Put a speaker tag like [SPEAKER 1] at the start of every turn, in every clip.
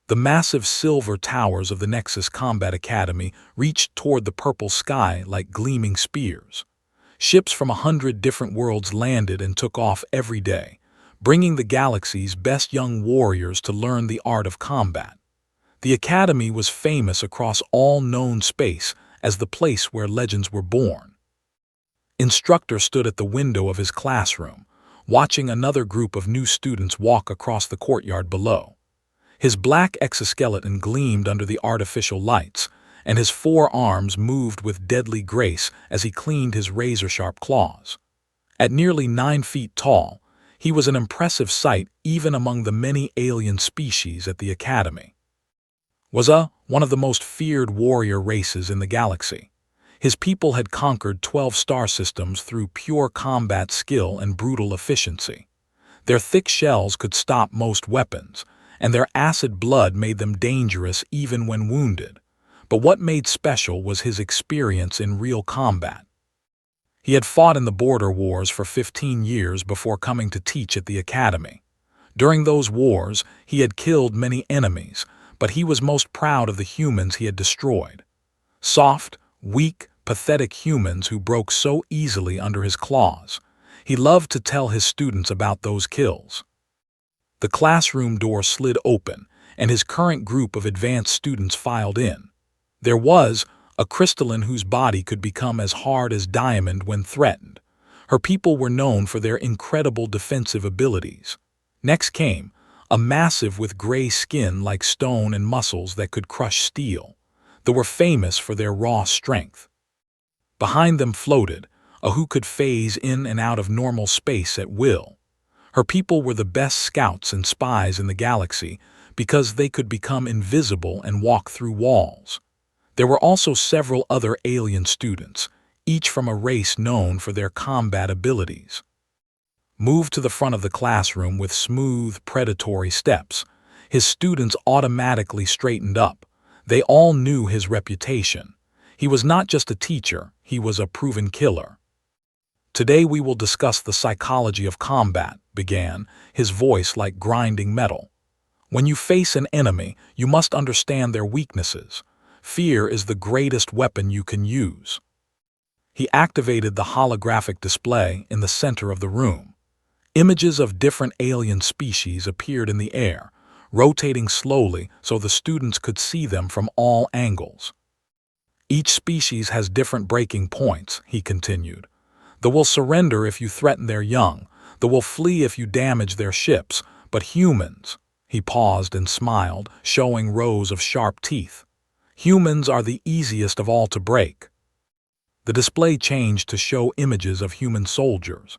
[SPEAKER 1] The massive silver towers of the Nexus Combat Academy reached toward the purple sky like gleaming spears. Ships from 100 different worlds landed and took off every day, bringing the galaxy's best young warriors to learn the art of combat. The Academy was famous across all known space as the place where legends were born. Instructor stood at the window of his classroom, watching another group of new students walk across the courtyard below. His black exoskeleton gleamed under the artificial lights, and his forearms moved with deadly grace as he cleaned his razor-sharp claws. At nearly 9 feet tall, he was an impressive sight even among the many alien species at the Academy. Was one of the most feared warrior races in the galaxy. His people had conquered 12 star systems through pure combat skill and brutal efficiency. Their thick shells could stop most weapons, and their acid blood made them dangerous even when wounded. But what made special was his experience in real combat. He had fought in the border wars for 15 years before coming to teach at the Academy. During those wars, he had killed many enemies, but he was most proud of the humans he had destroyed. Soft, weak, pathetic humans who broke so easily under his claws. He loved to tell his students about those kills. The classroom door slid open, and his current group of advanced students filed in. There was a crystalline whose body could become as hard as diamond when threatened. Her people were known for their incredible defensive abilities. Next came a massive with gray skin like stone and muscles that could crush steel. They were famous for their raw strength. Behind them floated a who could phase in and out of normal space at will. Her people were the best scouts and spies in the galaxy because they could become invisible and walk through walls. There were also several other alien students, each from a race known for their combat abilities. Moved to the front of the classroom with smooth, predatory steps, his students automatically straightened up. They all knew his reputation. He was not just a teacher, he was a proven killer. Today we will discuss the psychology of combat, began, his voice like grinding metal. When you face an enemy, you must understand their weaknesses. Fear is the greatest weapon you can use. He activated the holographic display in the center of the room. Images of different alien species appeared in the air, rotating slowly so the students could see them from all angles. Each species has different breaking points, he continued. They will surrender if you threaten their young. They will flee if you damage their ships. But humans, he paused and smiled, showing rows of sharp teeth. Humans are the easiest of all to break. The display changed to show images of human soldiers.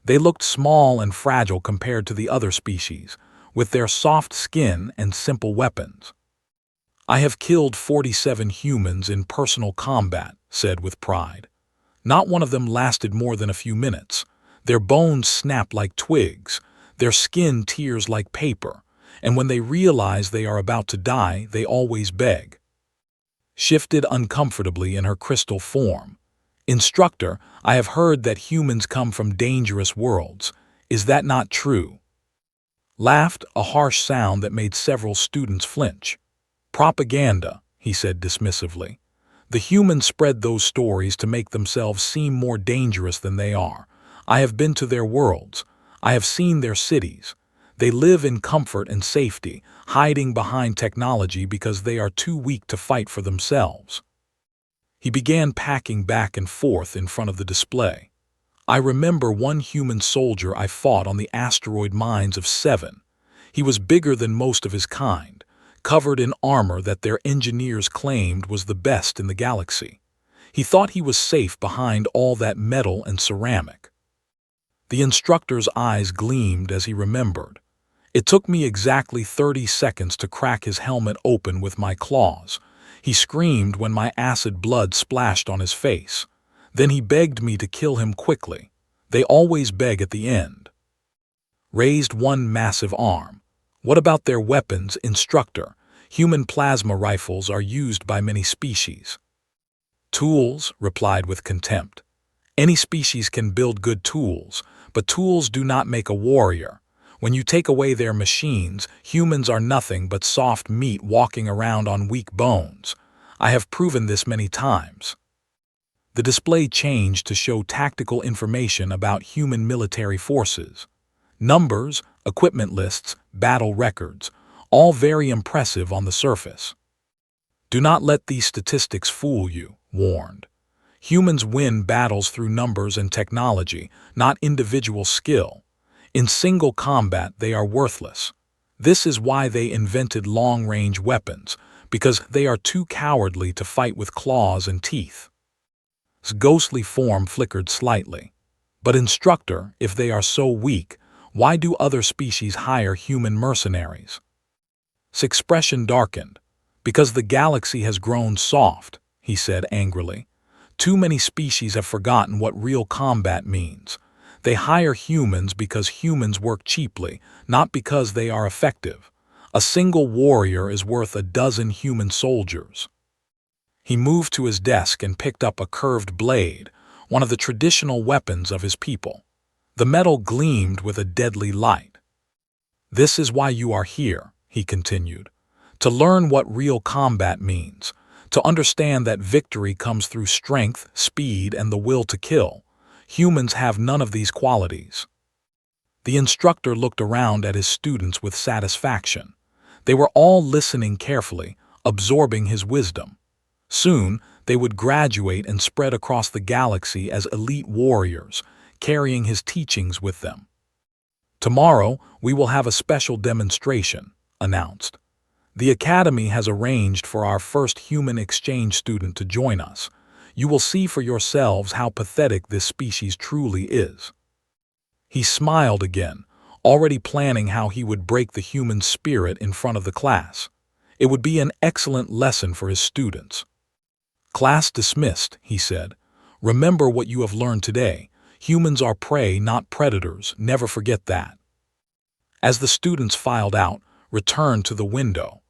[SPEAKER 1] They looked small and fragile compared to the other species, with their soft skin and simple weapons. I have killed 47 humans in personal combat, said with pride. Not one of them lasted more than a few minutes. Their bones snapped like twigs, their skin tears like paper, and when they realize they are about to die, they always beg. Shifted uncomfortably in her crystal form. Instructor, I have heard that humans come from dangerous worlds. Is that not true? Laughed, a harsh sound that made several students flinch. Propaganda, he said dismissively. The humans spread those stories to make themselves seem more dangerous than they are. I have been to their worlds. I have seen their cities. They live in comfort and safety, hiding behind technology because they are too weak to fight for themselves. He began packing back and forth in front of the display. I remember one human soldier I fought on the asteroid mines of 7. He was bigger than most of his kind, covered in armor that their engineers claimed was the best in the galaxy. He thought he was safe behind all that metal and ceramic. The instructor's eyes gleamed as he remembered. It took me exactly 30 seconds to crack his helmet open with my claws. He screamed when my acid blood splashed on his face. Then he begged me to kill him quickly. They always beg at the end. Raised one massive arm. What about their weapons, instructor? Human plasma rifles are used by many species. Tools, replied with contempt. Any species can build good tools, but tools do not make a warrior. When you take away their machines, humans are nothing but soft meat walking around on weak bones. I have proven this many times. The display changed to show tactical information about human military forces. Numbers, equipment lists, battle records, all very impressive on the surface. Do not let these statistics fool you, warned. Humans win battles through numbers and technology, not individual skill. In single combat, they are worthless. This is why they invented long-range weapons, because they are too cowardly to fight with claws and teeth. His ghostly form flickered slightly. But instructor, if they are so weak, why do other species hire human mercenaries? His expression darkened. Because the galaxy has grown soft, he said angrily. Too many species have forgotten what real combat means. They hire humans because humans work cheaply, not because they are effective. A single warrior is worth a dozen human soldiers. He moved to his desk and picked up a curved blade, one of the traditional weapons of his people. The metal gleamed with a deadly light. This is why you are here, he continued. To learn what real combat means, to understand that victory comes through strength, speed, and the will to kill. Humans have none of these qualities. The instructor looked around at his students with satisfaction. They were all listening carefully, absorbing his wisdom. Soon, they would graduate and spread across the galaxy as elite warriors, carrying his teachings with them. Tomorrow, we will have a special demonstration, announced. The Academy has arranged for our first human exchange student to join us. You will see for yourselves how pathetic this species truly is. He smiled again, already planning how he would break the human spirit in front of the class. It would be an excellent lesson for his students. Class dismissed, he said. Remember what you have learned today. Humans are prey, not predators. Never forget that. As the students filed out, returned to the window.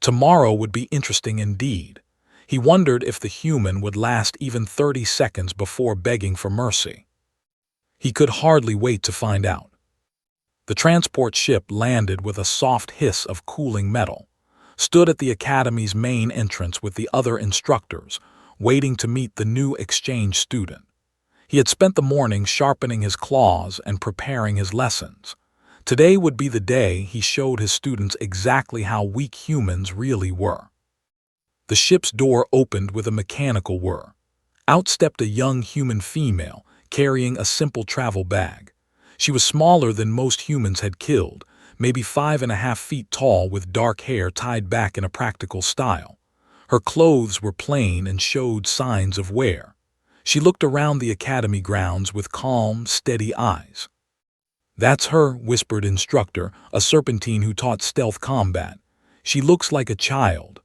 [SPEAKER 1] Tomorrow would be interesting indeed. He wondered if the human would last even 30 seconds before begging for mercy. He could hardly wait to find out. The transport ship landed with a soft hiss of cooling metal, stood at the Academy's main entrance with the other instructors, waiting to meet the new exchange student. He had spent the morning sharpening his claws and preparing his lessons. Today would be the day he showed his students exactly how weak humans really were. The ship's door opened with a mechanical whir. Out stepped a young human female, carrying a simple travel bag. She was smaller than most humans had killed, maybe 5.5 feet tall with dark hair tied back in a practical style. Her clothes were plain and showed signs of wear. She looked around the Academy grounds with calm, steady eyes. That's her, whispered instructor, a serpentine who taught stealth combat. She looks like a child.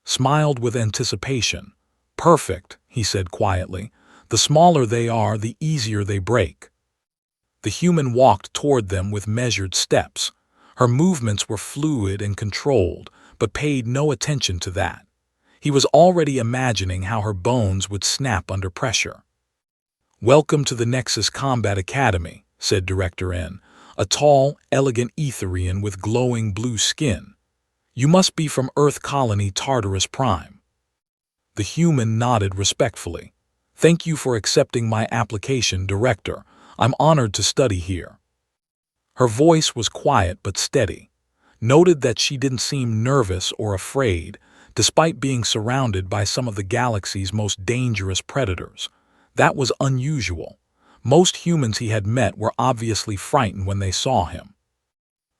[SPEAKER 1] Smiled with anticipation. Perfect, he said quietly. The smaller they are, the easier they break. The human walked toward them with measured steps. Her movements were fluid and controlled, but paid no attention to that. He was already imagining how her bones would snap under pressure. Welcome to the Nexus Combat Academy, said Director N, a tall, elegant Etherian with glowing blue skin. You must be from Earth Colony Tartarus Prime. The human nodded respectfully. Thank you for accepting my application, Director. I'm honored to study here. Her voice was quiet but steady. Noted that she didn't seem nervous or afraid, despite being surrounded by some of the galaxy's most dangerous predators. That was unusual. Most humans he had met were obviously frightened when they saw him.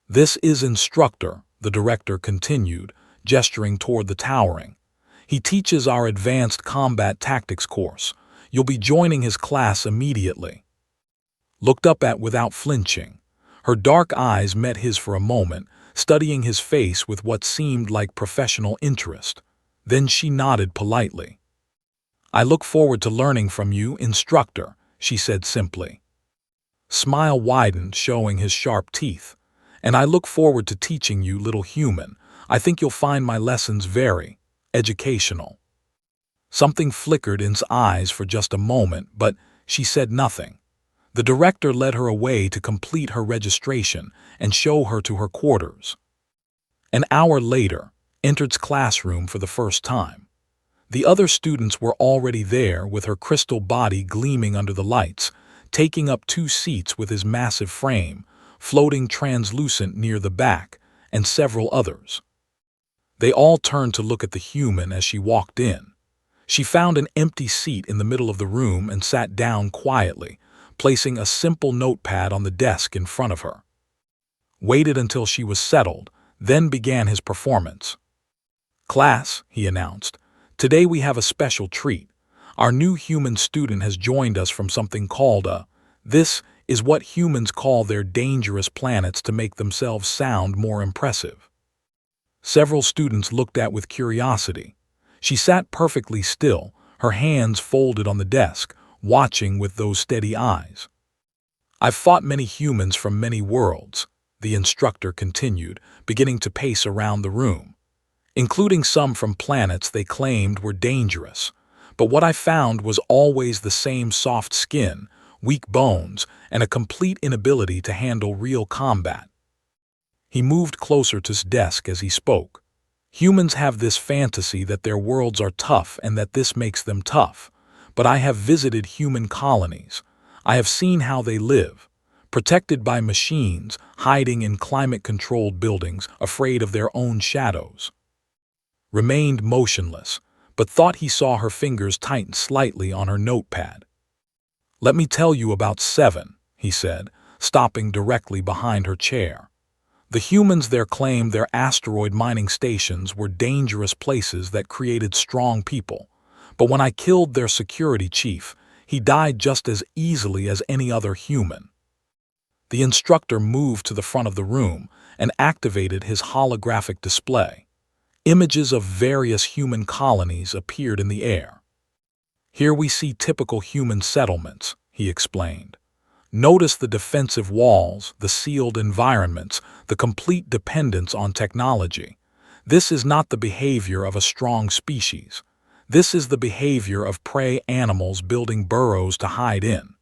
[SPEAKER 1] This is Instructor, the director continued, gesturing toward the towering. He teaches our advanced combat tactics course. You'll be joining his class immediately. Looked up at without flinching. Her dark eyes met his for a moment, studying his face with what seemed like professional interest. Then she nodded politely. I look forward to learning from you, Instructor, she said simply. Smile widened, showing his sharp teeth. And I look forward to teaching you, little human. I think you'll find my lessons very educational. Something flickered in his eyes for just a moment, but she said nothing. The director led her away to complete her registration and show her to her quarters. An hour later, entered's classroom for the first time. The other students were already there with her crystal body gleaming under the lights, taking up 2 seats with his massive frame, floating translucent near the back, and several others. They all turned to look at the human as she walked in. She found an empty seat in the middle of the room and sat down quietly, placing a simple notepad on the desk in front of her. Waited until she was settled, then began his performance. "Class," he announced, "today we have a special treat. Our new human student has joined us from something called this is what humans call their dangerous planets to make themselves sound more impressive." Several students looked at with curiosity. She sat perfectly still, her hands folded on the desk, watching with those steady eyes. "I've fought many humans from many worlds," the instructor continued, beginning to pace around the room, "including some from planets they claimed were dangerous. But what I found was always the same soft skin, weak bones, and a complete inability to handle real combat." He moved closer to his desk as he spoke. "Humans have this fantasy that their worlds are tough and that this makes them tough. But I have visited human colonies. I have seen how they live, protected by machines, hiding in climate-controlled buildings, afraid of their own shadows." Remained motionless, but thought he saw her fingers tighten slightly on her notepad. "Let me tell you about 7, he said, stopping directly behind her chair. "The humans there claimed their asteroid mining stations were dangerous places that created strong people. But when I killed their security chief, he died just as easily as any other human." The instructor moved to the front of the room and activated his holographic display. Images of various human colonies appeared in the air. "Here we see typical human settlements," he explained. "Notice the defensive walls, the sealed environments, the complete dependence on technology. This is not the behavior of a strong species. This is the behavior of prey animals building burrows to hide in."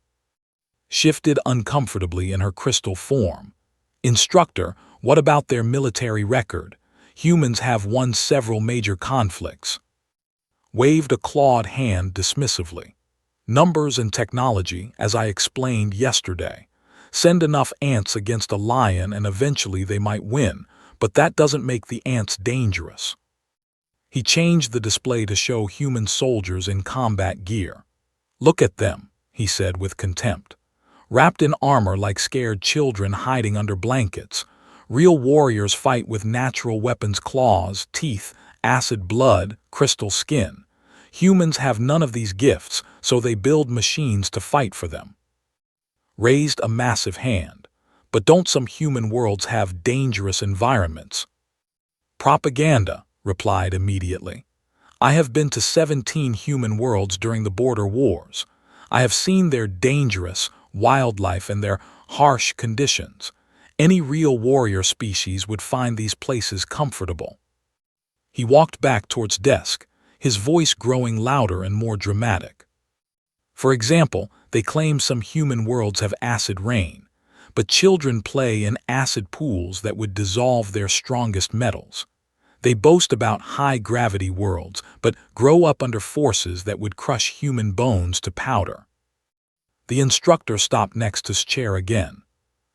[SPEAKER 1] Shifted uncomfortably in her crystal form. "Instructor, what about their military record? Humans have won several major conflicts." Waved a clawed hand dismissively. "Numbers and technology, as I explained yesterday. Send enough ants against a lion and eventually they might win, but that doesn't make the ants dangerous." He changed the display to show human soldiers in combat gear. "Look at them," he said with contempt. "Wrapped in armor like scared children hiding under blankets. Real warriors fight with natural weapons, claws, teeth, acid blood, crystal skin. Humans have none of these gifts, so they build machines to fight for them." Raised a massive hand. "But don't some human worlds have dangerous environments?" "Propaganda," replied immediately. "I have been to 17 human worlds during the border wars. I have seen their dangerous wildlife and their harsh conditions. Any real warrior species would find these places comfortable." He walked back towards desk, his voice growing louder and more dramatic. "For example, they claim some human worlds have acid rain, but children play in acid pools that would dissolve their strongest metals. They boast about high-gravity worlds, but grow up under forces that would crush human bones to powder." The instructor stopped next to his chair again.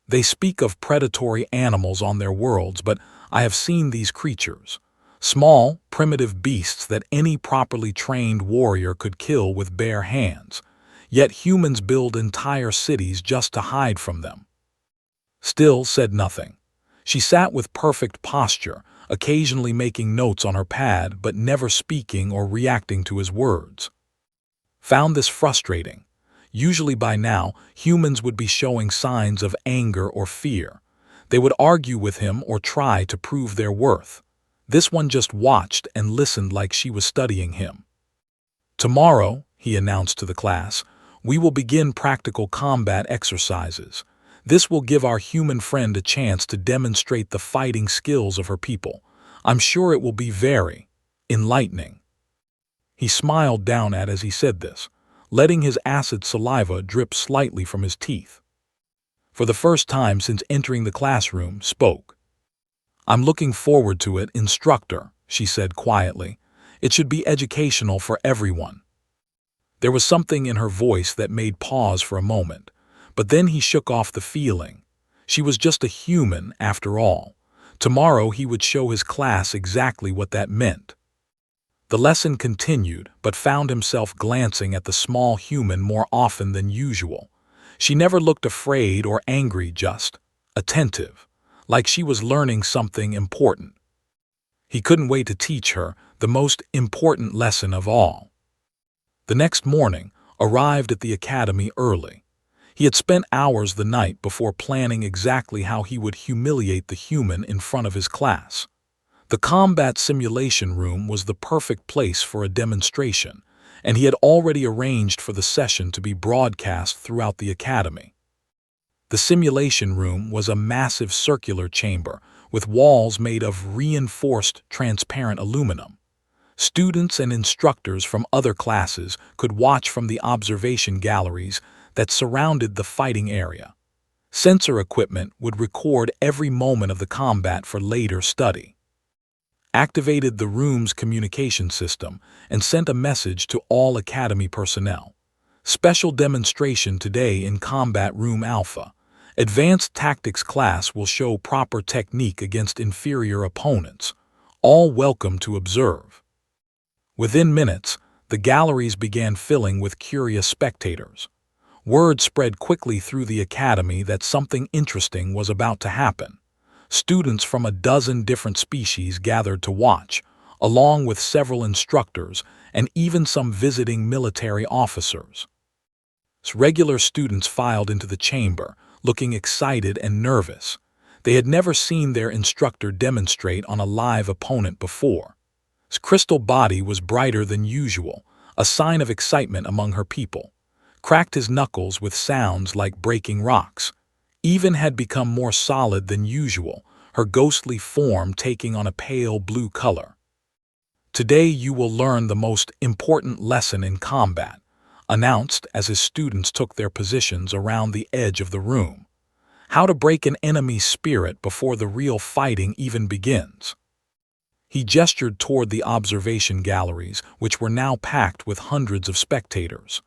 [SPEAKER 1] "They speak of predatory animals on their worlds, but I have seen these creatures. Small, primitive beasts that any properly trained warrior could kill with bare hands. Yet humans build entire cities just to hide from them." Still said nothing. She sat with perfect posture, occasionally making notes on her pad but never speaking or reacting to his words. Found this frustrating. Usually by now, humans would be showing signs of anger or fear. They would argue with him or try to prove their worth. This one just watched and listened like she was studying him. "Tomorrow," he announced to the class, "we will begin practical combat exercises. This will give our human friend a chance to demonstrate the fighting skills of her people. I'm sure it will be very enlightening." He smiled down as he said this. letting his acid saliva drip slightly from his teeth. For the first time since entering the classroom, spoke. "I'm looking forward to it, instructor," she said quietly. "It should be educational for everyone." There was something in her voice that made pause for a moment, but then he shook off the feeling. She was just a human, after all. Tomorrow he would show his class exactly what that meant. The lesson continued, but found himself glancing at the small human more often than usual. She never looked afraid or angry, just attentive, like she was learning something important. He couldn't wait to teach her the most important lesson of all. The next morning, arrived at the academy early. He had spent hours the night before planning exactly how he would humiliate the human in front of his class. The combat simulation room was the perfect place for a demonstration, and he had already arranged for the session to be broadcast throughout the academy. The simulation room was a massive circular chamber with walls made of reinforced transparent aluminum. Students and instructors from other classes could watch from the observation galleries that surrounded the fighting area. Sensor equipment would record every moment of the combat for later study. Activated the room's communication system and sent a message to all Academy personnel. Special demonstration today in Combat Room Alpha. Advanced Tactics class will show proper technique against inferior opponents. All welcome to observe. Within minutes, the galleries began filling with curious spectators. Word spread quickly through the academy that something interesting was about to happen. Students from a dozen different species gathered to watch, along with several instructors and even some visiting military officers. Regular students filed into the chamber, looking excited and nervous. They had never seen their instructor demonstrate on a live opponent before. His crystal body was brighter than usual, a sign of excitement among her people. Cracked his knuckles with sounds like breaking rocks. Even had become more solid than usual, her ghostly form taking on a pale blue color. "Today you will learn the most important lesson in combat," announced as his students took their positions around the edge of the room. "How to break an enemy's spirit before the real fighting even begins." He gestured toward the observation galleries, which were now packed with hundreds of spectators.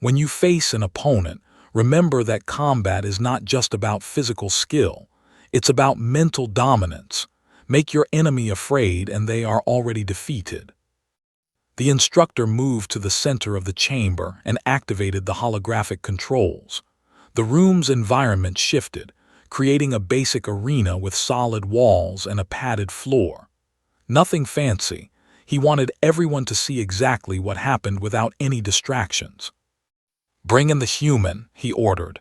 [SPEAKER 1] "When you face an opponent, remember that combat is not just about physical skill. It's about mental dominance. Make your enemy afraid and they are already defeated." The instructor moved to the center of the chamber and activated the holographic controls. The room's environment shifted, creating a basic arena with solid walls and a padded floor. Nothing fancy. He wanted everyone to see exactly what happened without any distractions. "Bring in the human," he ordered.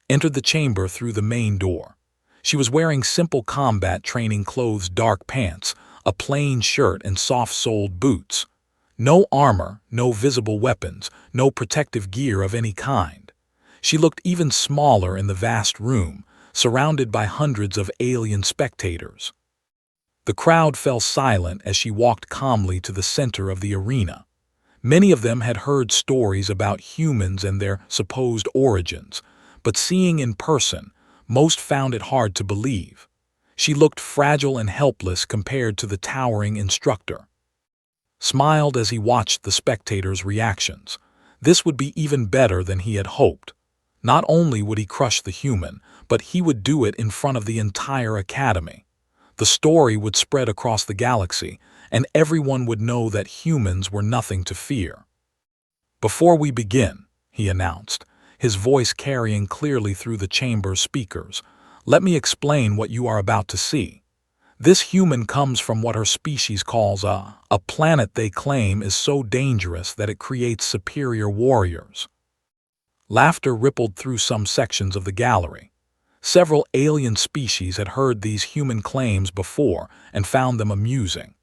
[SPEAKER 1] Entered the chamber through the main door. She was wearing simple combat training clothes, dark pants, a plain shirt and soft-soled boots. No armor, no visible weapons, no protective gear of any kind. She looked even smaller in the vast room, surrounded by hundreds of alien spectators. The crowd fell silent as she walked calmly to the center of the arena. Many of them had heard stories about humans and their supposed origins, but seeing in person, most found it hard to believe. She looked fragile and helpless compared to the towering instructor. Smiled as he watched the spectators' reactions. This would be even better than he had hoped. Not only would he crush the human, but he would do it in front of the entire academy. The story would spread across the galaxy, and everyone would know that humans were nothing to fear. "Before we begin," he announced, his voice carrying clearly through the chamber's speakers, "let me explain what you are about to see. This human comes from what her species calls a planet they claim is so dangerous that it creates superior warriors." Laughter rippled through some sections of the gallery. Several alien species had heard these human claims before and found them amusing.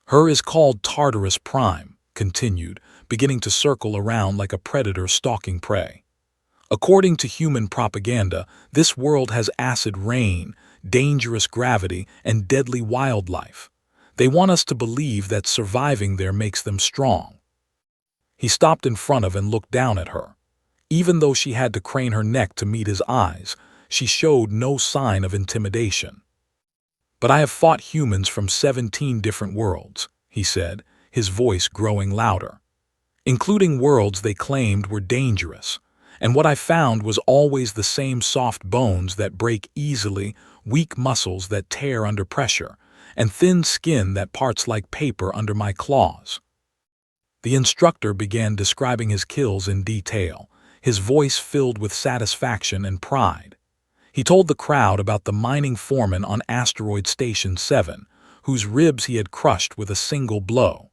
[SPEAKER 1] "Her is called Tartarus Prime," continued, beginning to circle around like a predator stalking prey. "According to human propaganda, this world has acid rain, dangerous gravity, and deadly wildlife. They want us to believe that surviving there makes them strong." He stopped in front of and looked down at her. Even though she had to crane her neck to meet his eyes, she showed no sign of intimidation. "But I have fought humans from 17 different worlds," he said, his voice growing louder, "including worlds they claimed were dangerous. And what I found was always the same soft bones that break easily, weak muscles that tear under pressure, and thin skin that parts like paper under my claws." The instructor began describing his kills in detail, his voice filled with satisfaction and pride. He told the crowd about the mining foreman on Asteroid Station 7, whose ribs he had crushed with a single blow.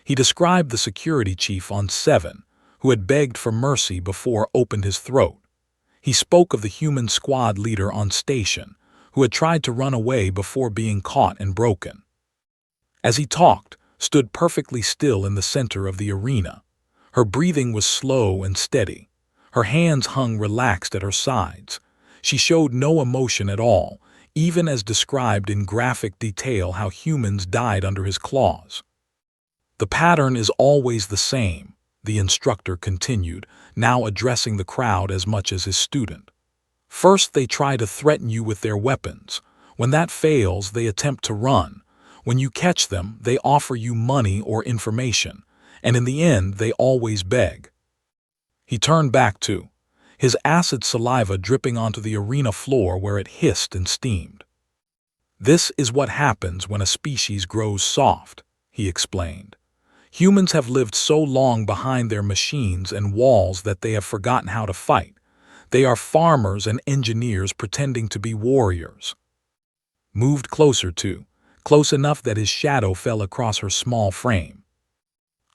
[SPEAKER 1] He described the security chief on 7, who had begged for mercy before opened his throat. He spoke of the human squad leader on station, who had tried to run away before being caught and broken. As he talked, stood perfectly still in the center of the arena. Her breathing was slow and steady. Her hands hung relaxed at her sides. She showed no emotion at all, even as described in graphic detail how humans died under his claws. "The pattern is always the same," the instructor continued, now addressing the crowd as much as his student. "First, they try to threaten you with their weapons. When that fails, they attempt to run. When you catch them, they offer you money or information, and in the end, they always beg." He turned back too, his acid saliva dripping onto the arena floor where it hissed and steamed. "This is what happens when a species grows soft," he explained. "Humans have lived so long behind their machines and walls that they have forgotten how to fight. They are farmers and engineers pretending to be warriors." Moved closer too, close enough that his shadow fell across her small frame.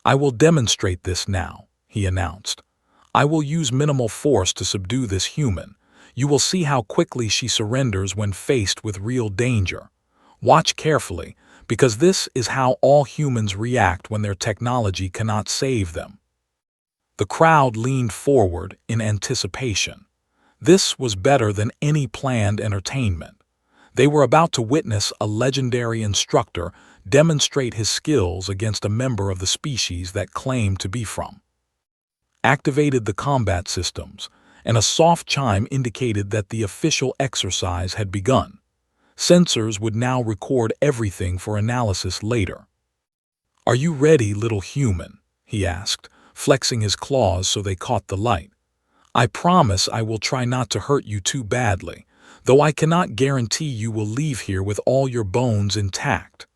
[SPEAKER 1] "I will demonstrate this now," he announced. "I will use minimal force to subdue this human. You will see how quickly she surrenders when faced with real danger. Watch carefully, because this is how all humans react when their technology cannot save them." The crowd leaned forward in anticipation. This was better than any planned entertainment. They were about to witness a legendary instructor demonstrate his skills against a member of the species that claimed to be from. Activated the combat systems, and a soft chime indicated that the official exercise had begun. Sensors would now record everything for analysis later. "Are you ready, little human?" he asked, flexing his claws so they caught the light. "I promise I will try not to hurt you too badly, though I cannot guarantee you will leave here with all your bones intact."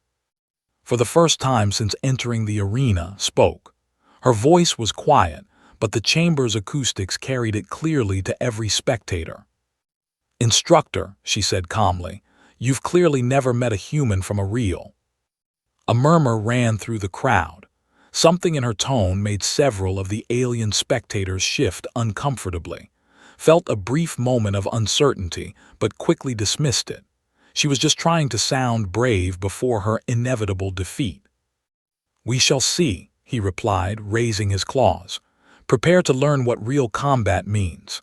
[SPEAKER 1] For the first time since entering the arena, spoke. Her voice was quiet, but the chamber's acoustics carried it clearly to every spectator. "Instructor," she said calmly, "you've clearly never met a human from a real." A murmur ran through the crowd. Something in her tone made several of the alien spectators shift uncomfortably, felt a brief moment of uncertainty, but quickly dismissed it. She was just trying to sound brave before her inevitable defeat. "We shall see," he replied, raising his claws. "Prepare to learn what real combat means."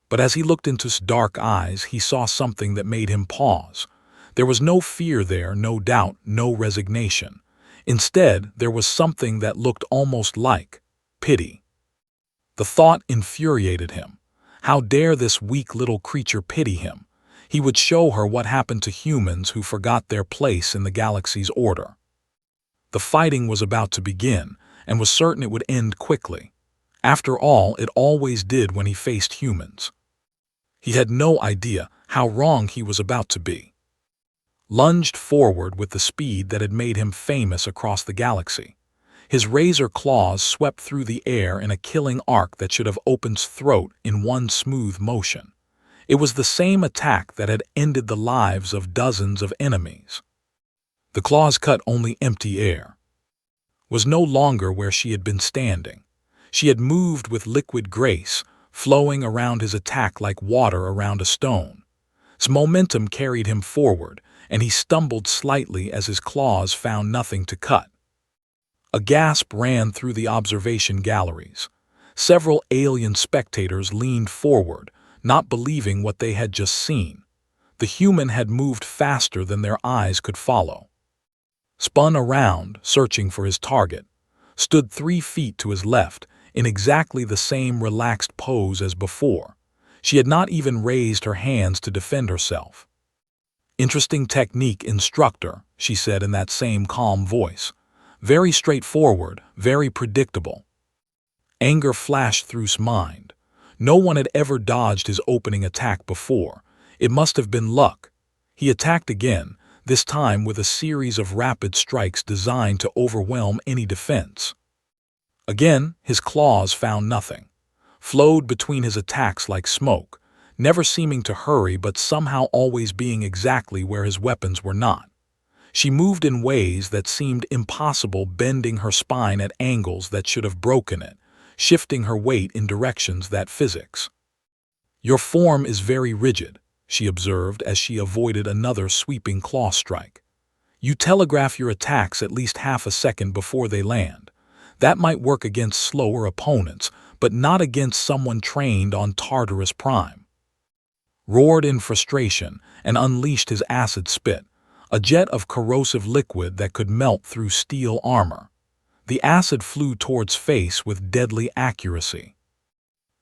[SPEAKER 1] But as he looked into his dark eyes, he saw something that made him pause. There was no fear there, no doubt, no resignation. Instead, there was something that looked almost like pity. The thought infuriated him. How dare this weak little creature pity him? He would show her what happened to humans who forgot their place in the galaxy's order. The fighting was about to begin, and was certain it would end quickly. After all, it always did when he faced humans. He had no idea how wrong he was about to be. Lunged forward with the speed that had made him famous across the galaxy. His razor claws swept through the air in a killing arc that should have opened his throat in one smooth motion. It was the same attack that had ended the lives of dozens of enemies. The claws cut only empty air. Was no longer where she had been standing. She had moved with liquid grace, flowing around his attack like water around a stone. Its momentum carried him forward, and he stumbled slightly as his claws found nothing to cut. A gasp ran through the observation galleries. Several alien spectators leaned forward, not believing what they had just seen. The human had moved faster than their eyes could follow. Spun around, searching for his target. stood 3 feet to his left, in exactly the same relaxed pose as before. She had not even raised her hands to defend herself. "Interesting technique, instructor," she said in that same calm voice. "Very straightforward, very predictable." Anger flashed through his mind. No one had ever dodged his opening attack before. It must have been luck. He attacked again, this time with a series of rapid strikes designed to overwhelm any defense. Again, his claws found nothing, flowed between his attacks like smoke, never seeming to hurry but somehow always being exactly where his weapons were not. She moved in ways that seemed impossible, bending her spine at angles that should have broken it, shifting her weight in directions that physics. "Your form is very rigid," she observed as she avoided another sweeping claw strike. "You telegraph your attacks at least half a second before they land. That might work against slower opponents, but not against someone trained on Tartarus Prime." Roared in frustration and unleashed his acid spit, a jet of corrosive liquid that could melt through steel armor. The acid flew towards face with deadly accuracy.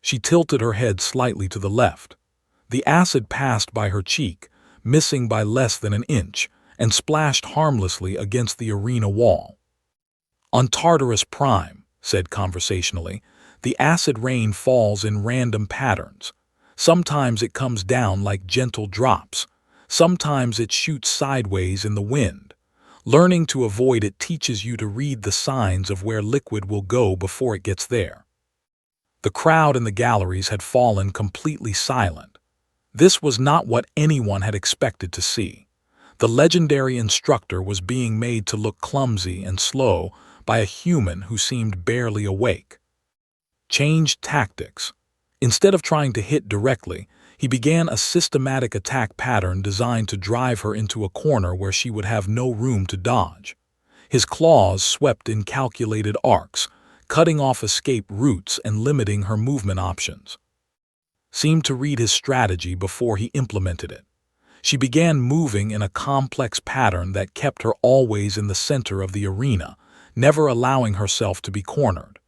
[SPEAKER 1] She tilted her head slightly to the left. The acid passed by her cheek, missing by less than an inch, and splashed harmlessly against the arena wall. "On Tartarus Prime," said conversationally, "the acid rain falls in random patterns. Sometimes it comes down like gentle drops. Sometimes it shoots sideways in the wind. Learning to avoid it teaches you to read the signs of where liquid will go before it gets there." The crowd in the galleries had fallen completely silent. This was not what anyone had expected to see. The legendary instructor was being made to look clumsy and slow by a human who seemed barely awake. Changed tactics. Instead of trying to hit directly, he began a systematic attack pattern designed to drive her into a corner where she would have no room to dodge. His claws swept in calculated arcs, cutting off escape routes and limiting her movement options. Seemed to read his strategy before he implemented it. She began moving in a complex pattern that kept her always in the center of the arena, never allowing herself to be cornered.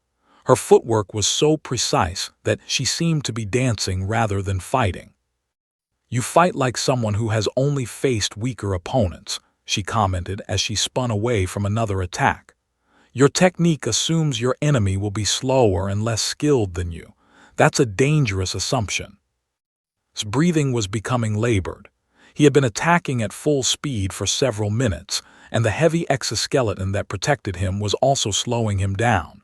[SPEAKER 1] Her footwork was so precise that she seemed to be dancing rather than fighting. "You fight like someone who has only faced weaker opponents," she commented as she spun away from another attack. "Your technique assumes your enemy will be slower and less skilled than you. That's a dangerous assumption." His breathing was becoming labored. He had been attacking at full speed for several minutes, and the heavy exoskeleton that protected him was also slowing him down.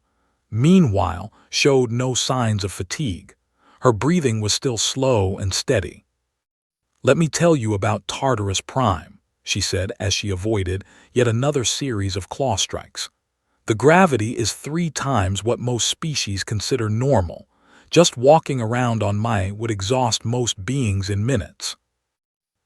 [SPEAKER 1] Meanwhile, showed no signs of fatigue. Her breathing was still slow and steady. "Let me tell you about Tartarus Prime," she said as she avoided yet another series of claw strikes. "The gravity is 3 times what most species consider normal. Just walking around on Mai would exhaust most beings in minutes."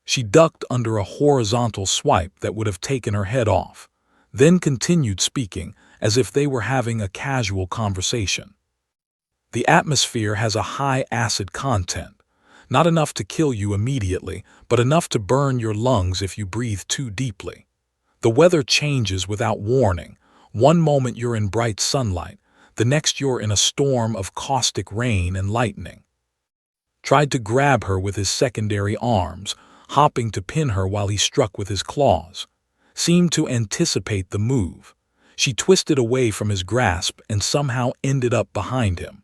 [SPEAKER 1] She ducked under a horizontal swipe that would have taken her head off, then continued speaking as if they were having a casual conversation. "The atmosphere has a high acid content, not enough to kill you immediately, but enough to burn your lungs if you breathe too deeply. The weather changes without warning. One moment you're in bright sunlight, the next you're in a storm of caustic rain and lightning." Tried to grab her with his secondary arms, hopping to pin her while he struck with his claws. Seemed to anticipate the move. She twisted away from his grasp and somehow ended up behind him.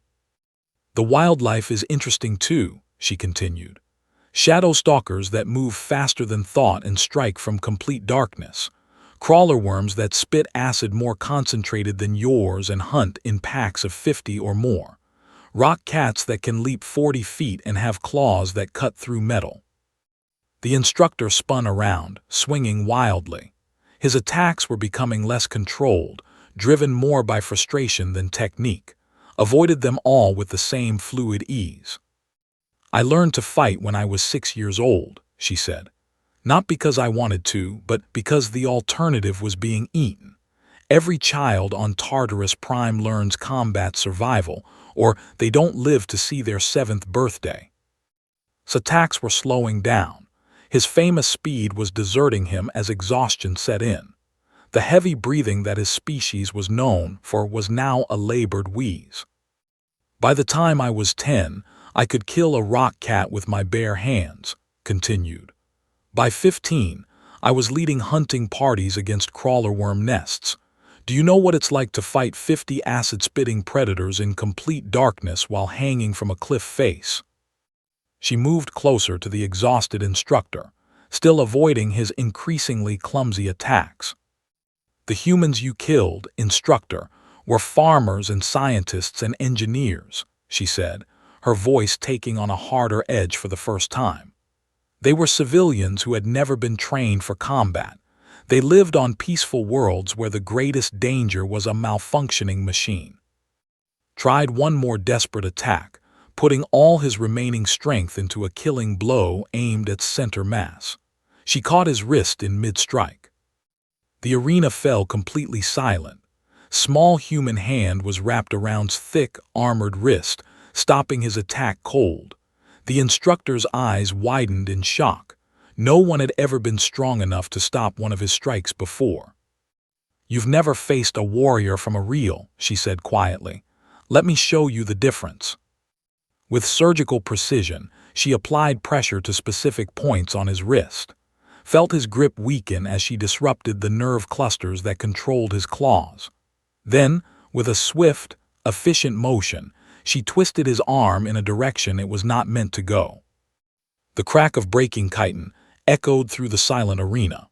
[SPEAKER 1] "The wildlife is interesting too," she continued. "Shadow stalkers that move faster than thought and strike from complete darkness. Crawler worms that spit acid more concentrated than yours and hunt in packs of 50 or more. Rock cats that can leap 40 feet and have claws that cut through metal." The instructor spun around, swinging wildly. His attacks were becoming less controlled, driven more by frustration than technique. Avoided them all with the same fluid ease. "I learned to fight when I was 6 years old," she said. "Not because I wanted to, but because the alternative was being eaten. Every child on Tartarus Prime learns combat survival, or they don't live to see their 7th birthday." His attacks were slowing down. His famous speed was deserting him as exhaustion set in. The heavy breathing that his species was known for was now a labored wheeze. By the time I was 10, I could kill a rock cat with my bare hands, continued. By 15, I was leading hunting parties against crawler worm nests. Do you know what it's like to fight 50 acid-spitting predators in complete darkness while hanging from a cliff face? She moved closer to the exhausted instructor, still avoiding his increasingly clumsy attacks. The humans you killed, instructor, were farmers and scientists and engineers, she said, her voice taking on a harder edge for the first time. They were civilians who had never been trained for combat. They lived on peaceful worlds where the greatest danger was a malfunctioning machine. Tried one more desperate attack, putting all his remaining strength into a killing blow aimed at center mass. She caught his wrist in mid-strike. The arena fell completely silent. Small human hand was wrapped around thick, armored wrist, stopping his attack cold. The instructor's eyes widened in shock. No one had ever been strong enough to stop one of his strikes before. "You've never faced a warrior from a reel," she said quietly. "Let me show you the difference." With surgical precision, she applied pressure to specific points on his wrist, felt his grip weaken as she disrupted the nerve clusters that controlled his claws. Then, with a swift, efficient motion, she twisted his arm in a direction it was not meant to go. The crack of breaking chitin echoed through the silent arena.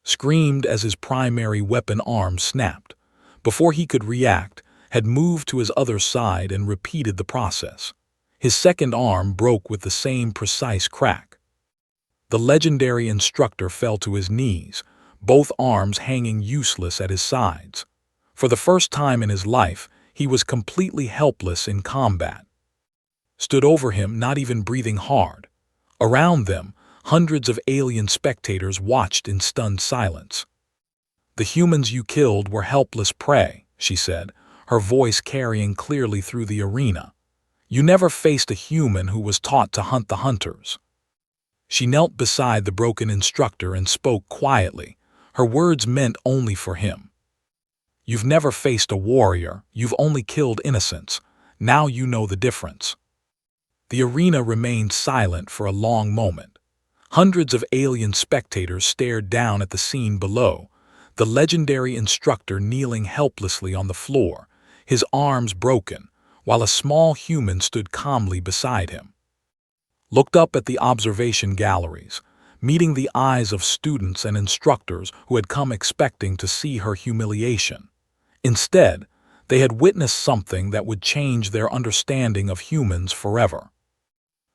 [SPEAKER 1] Screamed as his primary weapon arm snapped. Before he could react, had moved to his other side and repeated the process. His second arm broke with the same precise crack. The legendary instructor fell to his knees, both arms hanging useless at his sides. For the first time in his life, he was completely helpless in combat. Stood over him, not even breathing hard. Around them, hundreds of alien spectators watched in stunned silence. "The humans you killed were helpless prey," she said, her voice carrying clearly through the arena. "You never faced a human who was taught to hunt the hunters." She knelt beside the broken instructor and spoke quietly, her words meant only for him. "You've never faced a warrior, you've only killed innocents. Now you know the difference." The arena remained silent for a long moment. Hundreds of alien spectators stared down at the scene below, the legendary instructor kneeling helplessly on the floor, his arms broken, while a small human stood calmly beside him. Looked up at the observation galleries, meeting the eyes of students and instructors who had come expecting to see her humiliation. Instead, they had witnessed something that would change their understanding of humans forever.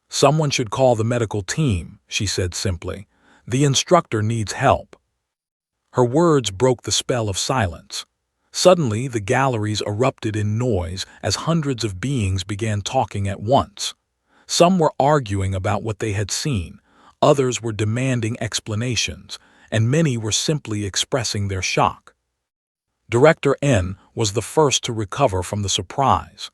[SPEAKER 1] "Someone should call the medical team," she said simply. "The instructor needs help." Her words broke the spell of silence. Suddenly, the galleries erupted in noise as hundreds of beings began talking at once. Some were arguing about what they had seen, others were demanding explanations, and many were simply expressing their shock. Director N was the first to recover from the surprise.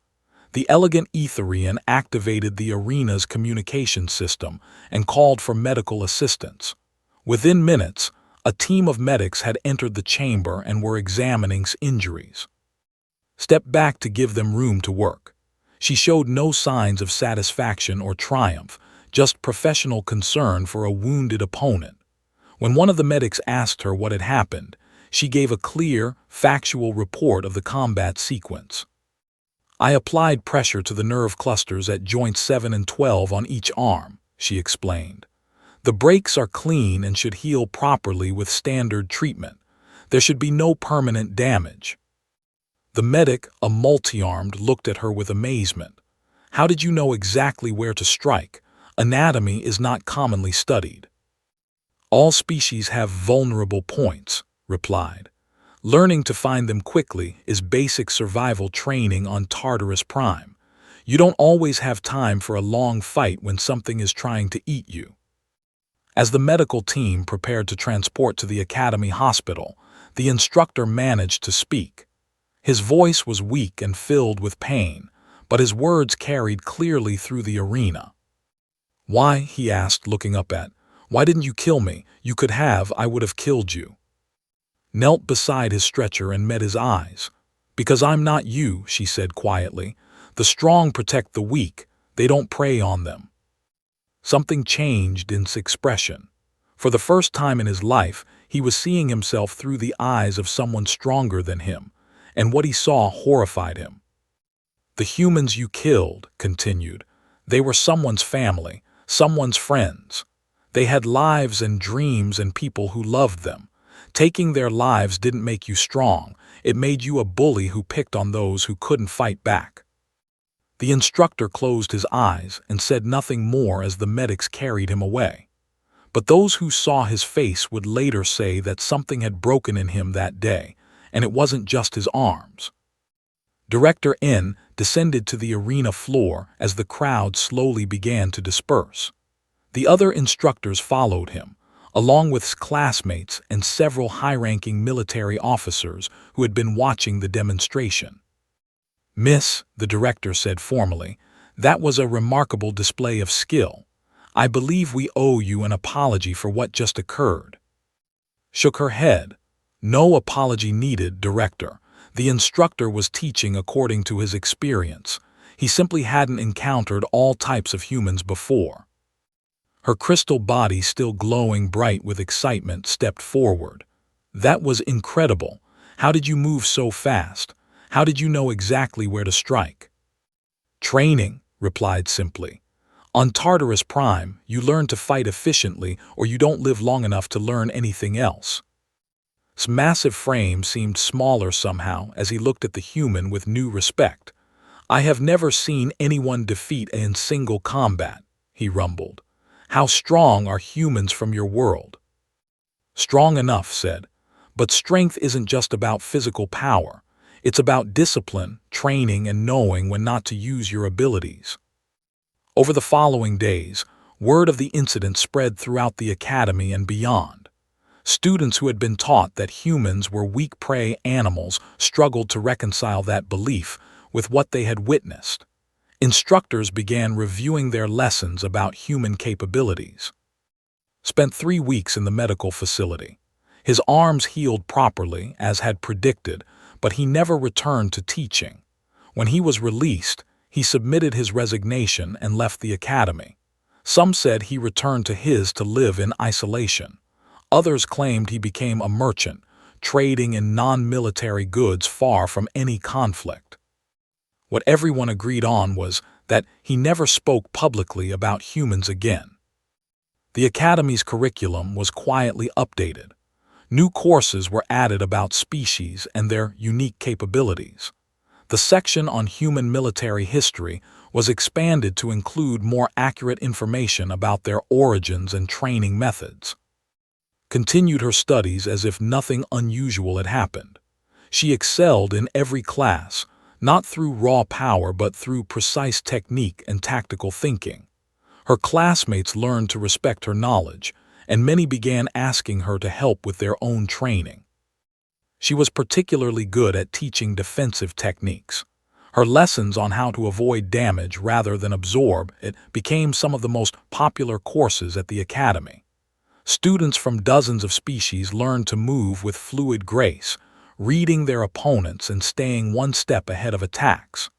[SPEAKER 1] The elegant Etherian activated the arena's communication system and called for medical assistance. Within minutes, a team of medics had entered the chamber and were examining injuries. Stepped back to give them room to work. She showed no signs of satisfaction or triumph, just professional concern for a wounded opponent. When one of the medics asked her what had happened, she gave a clear, factual report of the combat sequence. "I applied pressure to the nerve clusters at joints 7 and 12 on each arm," she explained. "The breaks are clean and should heal properly with standard treatment. There should be no permanent damage." The medic, a multi-armed, looked at her with amazement. "How did you know exactly where to strike? Anatomy is not commonly studied." "All species have vulnerable points," replied. "Learning to find them quickly is basic survival training on Tartarus Prime. You don't always have time for a long fight when something is trying to eat you." As the medical team prepared to transport to the Academy Hospital, the instructor managed to speak. His voice was weak and filled with pain, but his words carried clearly through the arena. "Why?" he asked, looking up at. "Why didn't you kill me? You could have, I would have killed you." knelt beside his stretcher and met his eyes. "Because I'm not you," she said quietly. "The strong protect the weak, they don't prey on them." Something changed in his expression. For the first time in his life, he was seeing himself through the eyes of someone stronger than him, and what he saw horrified him. "The humans you killed," continued, "they were someone's family, someone's friends. They had lives and dreams and people who loved them. Taking their lives didn't make you strong, it made you a bully who picked on those who couldn't fight back." The instructor closed his eyes and said nothing more as the medics carried him away. But those who saw his face would later say that something had broken in him that day, and it wasn't just his arms. Director N descended to the arena floor as the crowd slowly began to disperse. The other instructors followed him, along with his classmates and several high-ranking military officers who had been watching the demonstration. "Miss," the director said formally, "that was a remarkable display of skill. I believe we owe you an apology for what just occurred." Shook her head. "No apology needed, Director. The instructor was teaching according to his experience. He simply hadn't encountered all types of humans before." Her crystal body, still glowing bright with excitement, stepped forward. "That was incredible. How did you move so fast? How did you know exactly where to strike?" "Training," replied simply. "On Tartarus Prime, you learn to fight efficiently or you don't live long enough to learn anything else." His massive frame seemed smaller somehow as he looked at the human with new respect. "I have never seen anyone defeat in single combat," he rumbled. "How strong are humans from your world?" "Strong enough," said. "But strength isn't just about physical power. It's about discipline, training, and knowing when not to use your abilities." Over the following days, word of the incident spread throughout the academy and beyond. Students who had been taught that humans were weak prey animals struggled to reconcile that belief with what they had witnessed. Instructors began reviewing their lessons about human capabilities. Spent 3 weeks in the medical facility. His arms healed properly, as had predicted, but he never returned to teaching. When he was released, he submitted his resignation and left the academy. Some said he returned to his to live in isolation. Others claimed he became a merchant, trading in non-military goods far from any conflict. What everyone agreed on was that he never spoke publicly about humans again. The academy's curriculum was quietly updated. New courses were added about species and their unique capabilities. The section on human military history was expanded to include more accurate information about their origins and training methods. Continued her studies as if nothing unusual had happened. She excelled in every class, not through raw power but through precise technique and tactical thinking. Her classmates learned to respect her knowledge, and many began asking her to help with their own training. She was particularly good at teaching defensive techniques. Her lessons on how to avoid damage rather than absorb it became some of the most popular courses at the academy. Students from dozens of species learned to move with fluid grace, reading their opponents and staying one step ahead of attacks.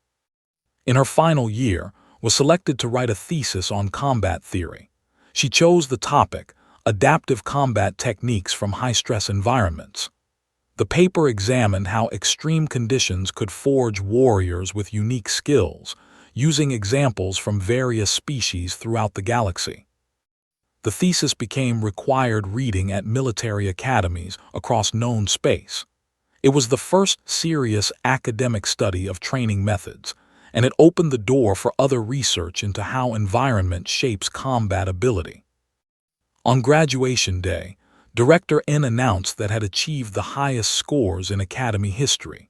[SPEAKER 1] In her final year, was selected to write a thesis on combat theory. She chose the topic, Adaptive Combat Techniques from High-Stress Environments. The paper examined how extreme conditions could forge warriors with unique skills, using examples from various species throughout the galaxy. The thesis became required reading at military academies across known space. It was the first serious academic study of training methods, and it opened the door for other research into how environment shapes combat ability. On graduation day, Director N announced that had achieved the highest scores in Academy history.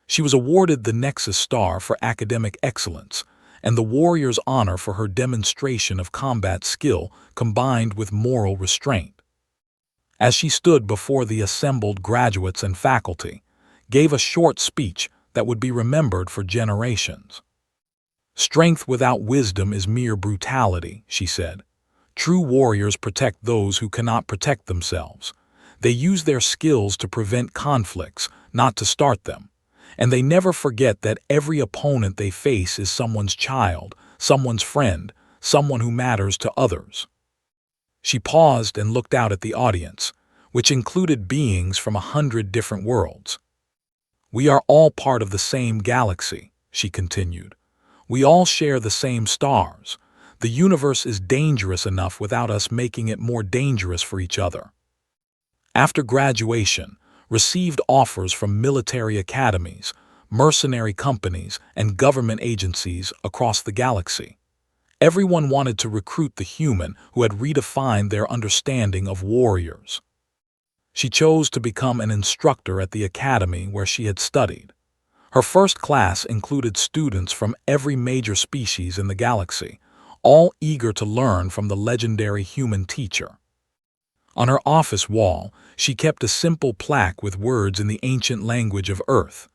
[SPEAKER 1] She was awarded the Nexus Star for academic excellence, and the Warrior's Honor for her demonstration of combat skill combined with moral restraint. As she stood before the assembled graduates and faculty, gave a short speech that would be remembered for generations. "Strength without wisdom is mere brutality," she said. "True warriors protect those who cannot protect themselves. They use their skills to prevent conflicts, not to start them. And they never forget that every opponent they face is someone's child, someone's friend, someone who matters to others. She paused and looked out at the audience, which included beings from 100 different worlds. "We are all part of the same galaxy," she continued. "We all share the same stars. The universe is dangerous enough without us making it more dangerous for each other." After graduation, received offers from military academies, mercenary companies, and government agencies across the galaxy. Everyone wanted to recruit the human who had redefined their understanding of warriors. She chose to become an instructor at the academy where she had studied. Her first class included students from every major species in the galaxy, all eager to learn from the legendary human teacher. On her office wall, she kept a simple plaque with words in the ancient language of Earth: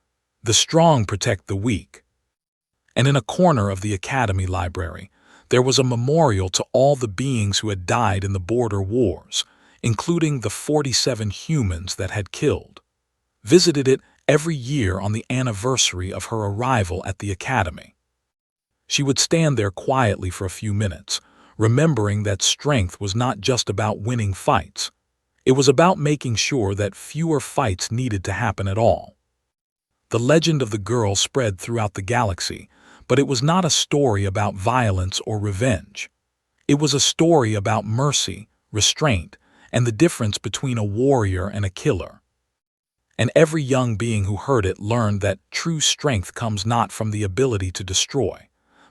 [SPEAKER 1] "The strong protect the weak." And in a corner of the academy library, there was a memorial to all the beings who had died in the border wars, including the 47 humans that had killed. Visited it every year on the anniversary of her arrival at the academy. She would stand there quietly for a few minutes, remembering that strength was not just about winning fights. It was about making sure that fewer fights needed to happen at all. The legend of the girl spread throughout the galaxy, but it was not a story about violence or revenge. It was a story about mercy, restraint, and the difference between a warrior and a killer. And every young being who heard it learned that true strength comes not from the ability to destroy,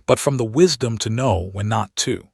[SPEAKER 1] but from the wisdom to know when not to.